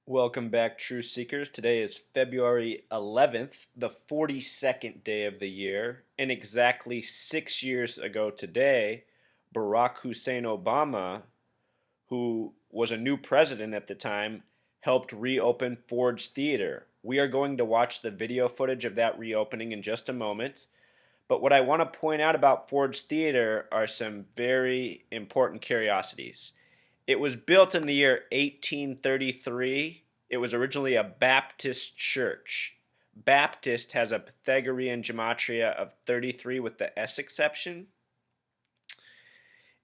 Welcome back, True Seekers. Today is February 11th, the 42nd day of the year, and exactly 6 years ago today, Barack Hussein Obama, who was a new president at the time, helped reopen Ford's Theater. We are going to watch the video footage of that reopening in just a moment. But what I want to point out about Ford's Theater are some very important curiosities. It was built in the year 1833. It was originally a Baptist church. Baptist has a Pythagorean gematria of 33 with the S exception.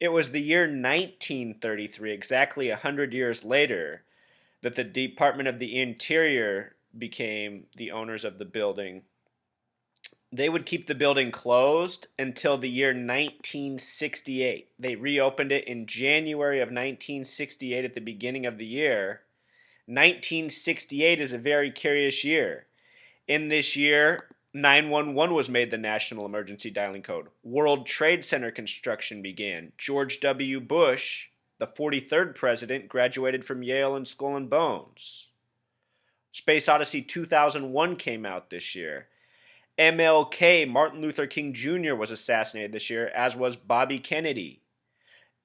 It was the year 1933, exactly 100 years later, that the Department of the Interior became the owners of the building. They would keep the building closed until the year 1968. They reopened it in January of 1968 at the beginning of the year. 1968 is a very curious year. In this year, 911 was made the national emergency dialing code. World Trade Center construction began. George W. Bush, the 43rd president, graduated from Yale and Skull and Bones. Space Odyssey 2001 came out this year. MLK, Martin Luther King Jr., was assassinated this year, as was Bobby Kennedy.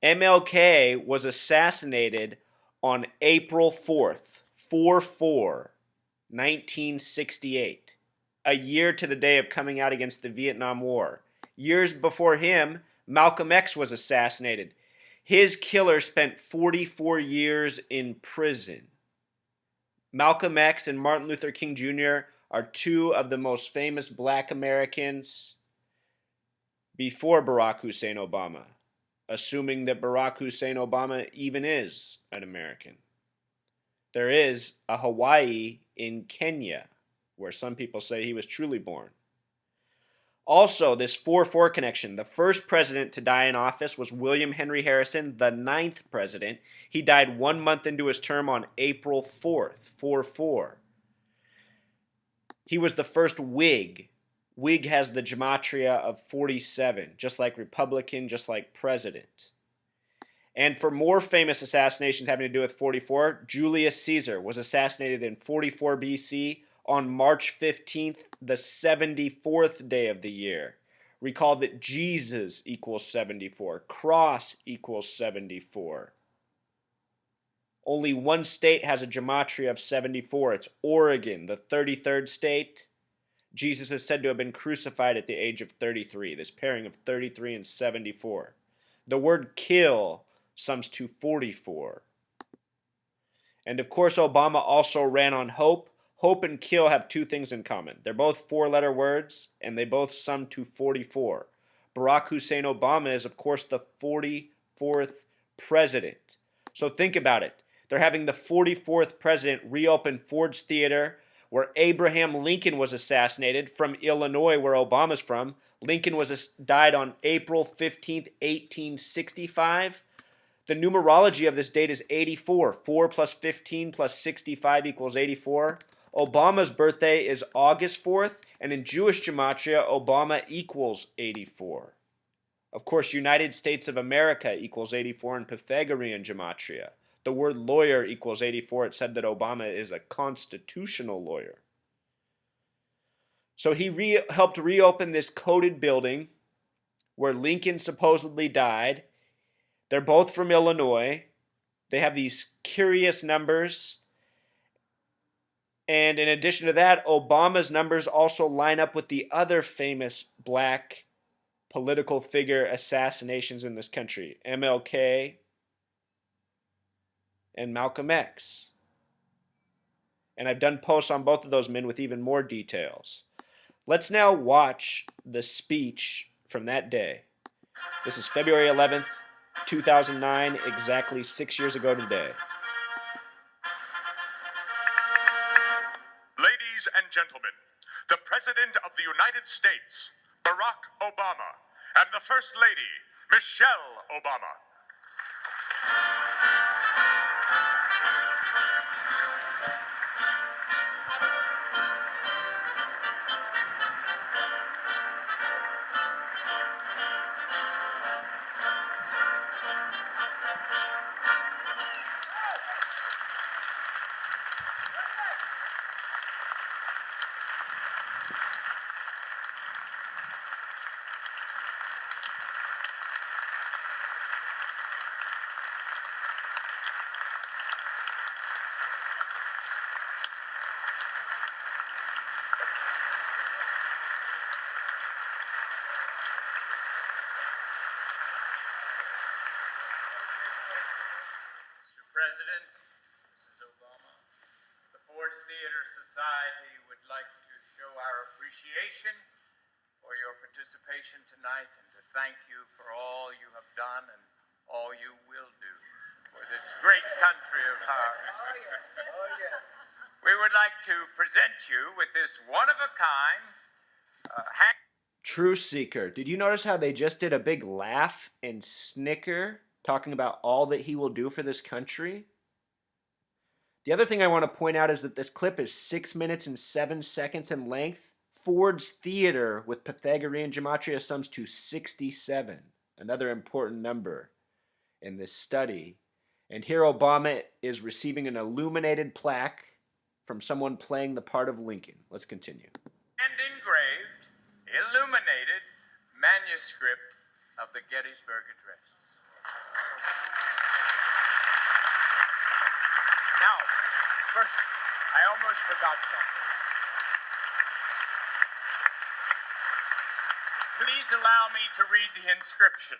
MLK was assassinated on April 4th, 4-4, 1968, a year to the day of coming out against the Vietnam War. Years before him, Malcolm X was assassinated. His killer spent 44 years in prison. Malcolm X and Martin Luther King Jr. are two of the most famous black Americans before Barack Hussein Obama, assuming that Barack Hussein Obama even is an American. There is a Hawaii in Kenya, where some people say he was truly born. Also, this 4-4 connection. The first president to die in office was William Henry Harrison, the 9th president. He died 1 month into his term on April 4th, 4-4. He was the first Whig. Whig has the gematria of 47, just like Republican, just like president. And for more famous assassinations having to do with 44, Julius Caesar was assassinated in 44 BC on March 15th, the 74th day of the year. Recall that Jesus equals 74. Cross equals 74. Only one state has a gematria of 74. It's Oregon, the 33rd state. Jesus is said to have been crucified at the age of 33, this pairing of 33 and 74. The word kill sums to 44. And of course, Obama also ran on hope. Hope and kill have two things in common. They're both four-letter words, and they both sum to 44. Barack Hussein Obama is, of course, the 44th president. So think about it. They're having the 44th president reopen Ford's Theater, where Abraham Lincoln was assassinated, from Illinois, where Obama's from. Lincoln died on April 15th, 1865. The numerology of this date is 84. 4 plus 15 plus 65 equals 84. Obama's birthday is August 4th, and in Jewish gematria, Obama equals 84. Of course, United States of America equals 84 in Pythagorean gematria. The word lawyer equals 84. It said that Obama is a constitutional lawyer. So he helped reopen this coded building where Lincoln supposedly died. They're both from Illinois. They have these curious numbers. And in addition to that, Obama's numbers also line up with the other famous black political figure assassinations in this country, MLK and Malcolm X. And I've done posts on both of those men with even more details. Let's now watch the speech from that day. This is February 11th, 2009, exactly 6 years ago today. Ladies and gentlemen, the President of the United States, Barack Obama, and the First Lady, Michelle Obama. President, Mrs. Obama, the Ford's Theater Society would like to show our appreciation for your participation tonight and to thank you for all you have done and all you will do for this great country of ours. Oh, yes. We would like to present you with this one-of-a-kind Truth Seeker. Did you notice how they just did a big laugh and snicker talking about all that he will do for this country? The other thing I want to point out is that this clip is 6 minutes and 7 seconds in length. Ford's Theater with Pythagorean gematria sums to 67, another important number in this study. And here Obama is receiving an illuminated plaque from someone playing the part of Lincoln. Let's continue. and engraved, illuminated manuscript of the Gettysburg Address. Now, first, I almost forgot something. Please allow me to read the inscription.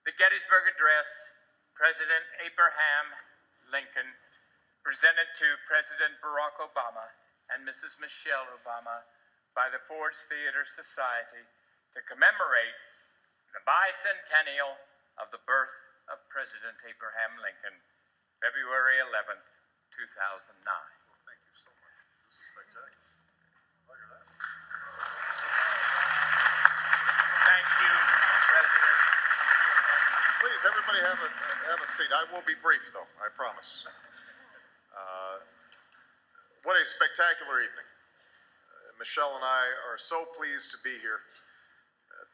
The Gettysburg Address, President Abraham Lincoln, presented to President Barack Obama and Mrs. Michelle Obama by the Ford's Theater Society to commemorate the bicentennial of the birth of President Abraham Lincoln, February 11th, 2009. Thank you so much. This is spectacular. Look at that. Thank you, Mr. President. Please, everybody have a seat. I will be brief, though, I promise. What a spectacular evening. Michelle and I are so pleased to be here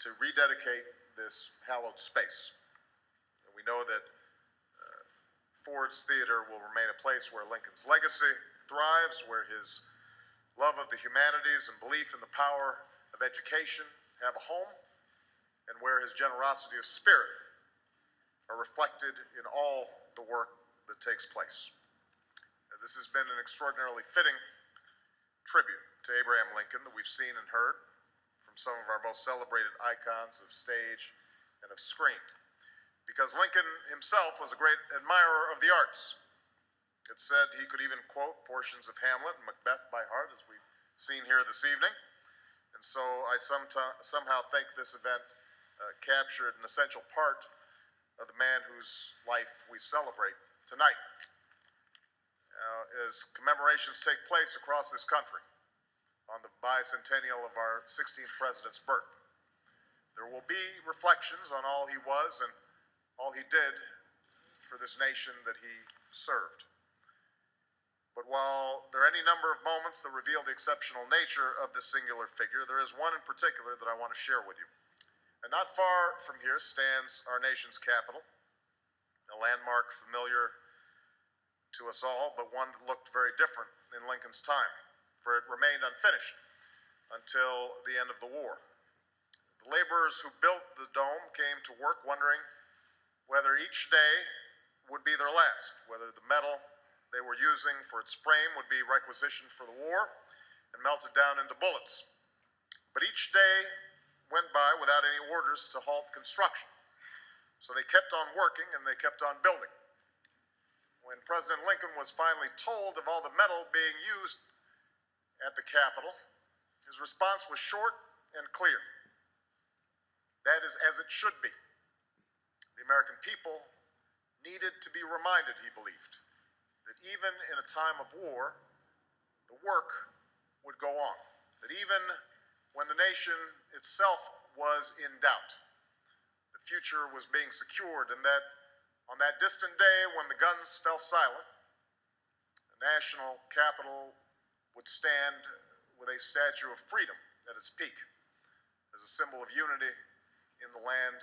to rededicate this hallowed space. We know that Ford's Theater will remain a place where Lincoln's legacy thrives, where his love of the humanities and belief in the power of education have a home, and where his generosity of spirit are reflected in all the work that takes place. This has been an extraordinarily fitting tribute to Abraham Lincoln that we've seen and heard from some of our most celebrated icons of stage and of screen. Because Lincoln himself was a great admirer of the arts. It's said he could even quote portions of Hamlet and Macbeth by heart, as we've seen here this evening. And so I somehow think this event captured an essential part of the man whose life we celebrate tonight. As commemorations take place across this country on the bicentennial of our 16th president's birth, there will be reflections on all he was and all he did for this nation that he served. But while there are any number of moments that reveal the exceptional nature of this singular figure, there is one in particular that I want to share with you. And not far from here stands our nation's capital, a landmark familiar to us all, but one that looked very different in Lincoln's time, for it remained unfinished until the end of the war. The laborers who built the dome came to work wondering whether each day would be their last, whether the metal they were using for its frame would be requisitioned for the war and melted down into bullets. But each day went by without any orders to halt construction. So they kept on working and they kept on building. When President Lincoln was finally told of all the metal being used at the Capitol, his response was short and clear. That is as it should be. The American people needed to be reminded, he believed, that even in a time of war, the work would go on. That even when the nation itself was in doubt, the future was being secured, and that on that distant day when the guns fell silent, the national capital would stand with a statue of freedom at its peak as a symbol of unity in the land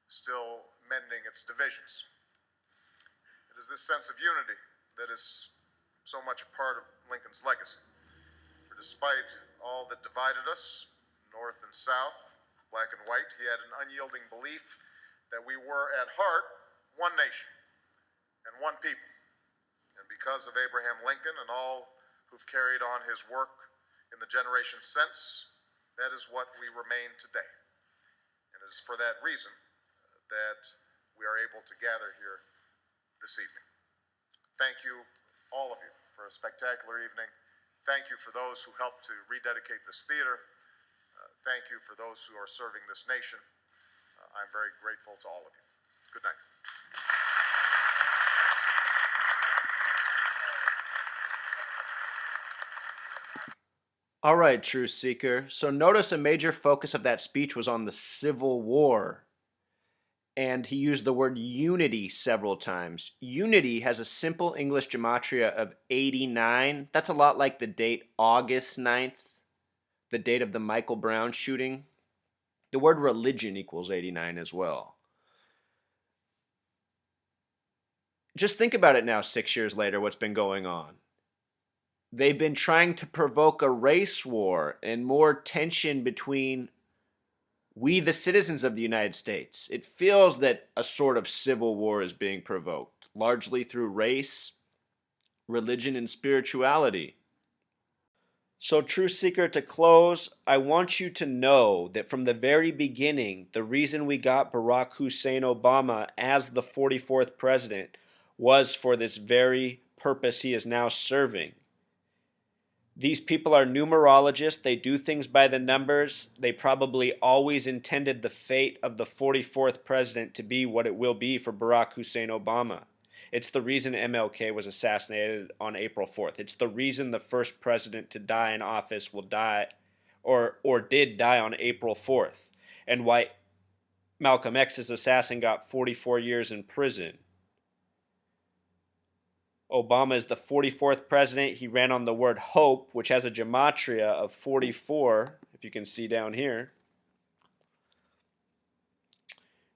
still mending its divisions. It is this sense of unity that is so much a part of Lincoln's legacy. For despite all that divided us, North and South, black and white, he had an unyielding belief that we were at heart one nation and one people. And because of Abraham Lincoln and all who've carried on his work in the generation since, that is what we remain today. And it is for that reason that we are able to gather here this evening. Thank you, all of you, for a spectacular evening. Thank you for those who helped to rededicate this theater. Thank you for those who are serving this nation. I'm very grateful to all of you. Good night. All right, Truth Seeker. So notice a major focus of that speech was on the Civil War. And he used the word unity several times. Unity has a simple English gematria of 89. That's a lot like the date August 9th, the date of the Michael Brown shooting. The word religion equals 89 as well. Just think about it now, 6 years later, what's been going on. They've been trying to provoke a race war and more tension between we, the citizens of the United States. It feels that a sort of civil war is being provoked, largely through race, religion, and spirituality. So, Truth Seeker, to close, I want you to know that from the very beginning, the reason we got Barack Hussein Obama as the 44th president was for this very purpose he is now serving. These people are numerologists. They do things by the numbers. They probably always intended the fate of the 44th president to be what it will be for Barack Hussein Obama. It's the reason MLK was assassinated on April 4th. It's the reason the first president to die in office will die or did die on April 4th. And why Malcolm X's assassin got 44 years in prison. Obama is the 44th president. He ran on the word hope, which has a gematria of 44, if you can see down here.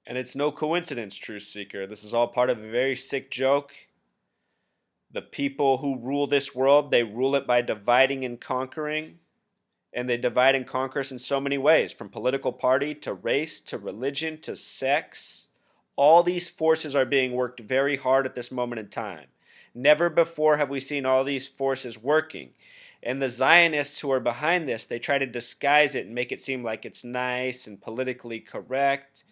And it's no coincidence, Truth Seeker. This is all part of a very sick joke. The people who rule this world, they rule it by dividing and conquering. And they divide and conquer us in so many ways, from political party to race to religion to sex. All these forces are being worked very hard at this moment in time. Never before have we seen all these forces working. And the Zionists who are behind this, they try to disguise it and make it seem like it's nice and politically correct.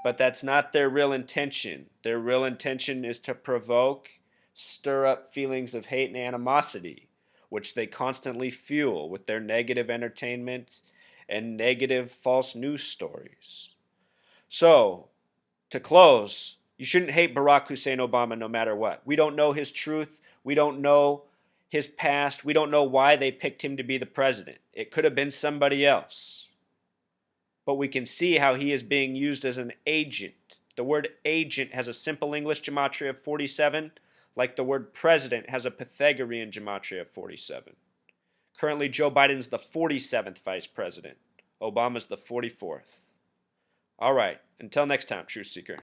But that's not their real intention. Their real intention is to provoke, stir up feelings of hate and animosity, which they constantly fuel with their negative entertainment and negative false news stories. So, to close, you shouldn't hate Barack Hussein Obama no matter what. We don't know his truth. We don't know his past. We don't know why they picked him to be the president. It could have been somebody else. But we can see how he is being used as an agent. The word agent has a simple English gematria of 47, like the word president has a Pythagorean gematria of 47. Currently, Joe Biden's the 47th vice president. Obama's the 44th. All right, until next time, Truth Seeker.